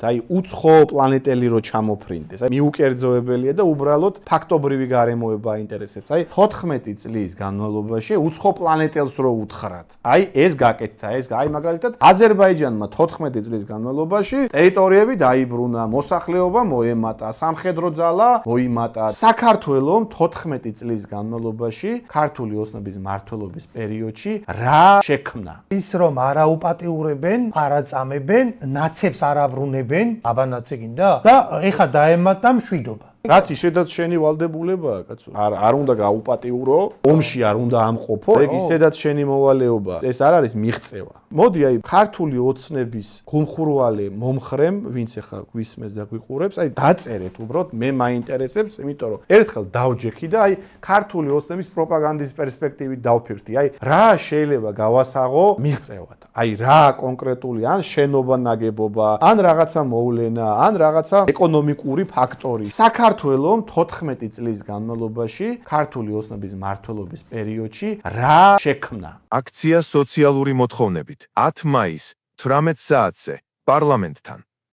აი უცხო პლანეტელი რო ჩამოფრინდეს. აი მიუკერძოებელია და უბრალოდ ფაქტობრივი გარემოება აინტერესებს. აი 14 წლის განმავლობაში უცხო პლანეტელს რო უთხრათ. აი ეს გაკეთდა, აი მაგალითად აზერბაიჯანმა 14 წლის განმავლობაში ტერიტორიები დაიბრუნა, მოსახლეობა მოემატა, სამხედრო ძალა მოიმატა. საქართველოს 14 წლის განმავლობაში ქართული ოცნების მმართველობის პერიოდში რა შექმნა? ის რომ არაუპატიურებენ, არაწამებენ, ნაცებს არაბრუნებენ, აბანაცე გინდა და ეხა დაემატა მშვიდობა. რაც ისედაც შენი ვალდებულებაა, კაცო. არ უნდა გაუპატიურო, ომში არ უნდა ამყოფო, ეგ ისედაც შენი მოვალეობაა. ეს არ არის მიღწევა. მოდი აი ქართული ოცნების გულმხურვალე მომხრემ, ვინც ახლა გვისმენს და გვიყურებს, აი დაწერეთ უბრალოდ მე მაინტერესებს, იმიტომ რომ ერთხელ დავჯექი და აი ქართული ოცნების პროპაგანდის პერსპექტივით დავფიქრდი. აი რა შეიძლება გავასაღო მიღწევად. აი რა კონკრეტული ან შენობა ნაგებობა, ან რაღაცა მოვლენა, ან რაღაცა ეკონომიკური ფაქტორი. საქართველოს 14 წლის განმავლობაში ქართული ოცნების მმართველობის პერიოდში რა შექმნა? აქცია სოციალური მოთხოვნებით 10 მაისს 18 საათზე პარლამენტთან.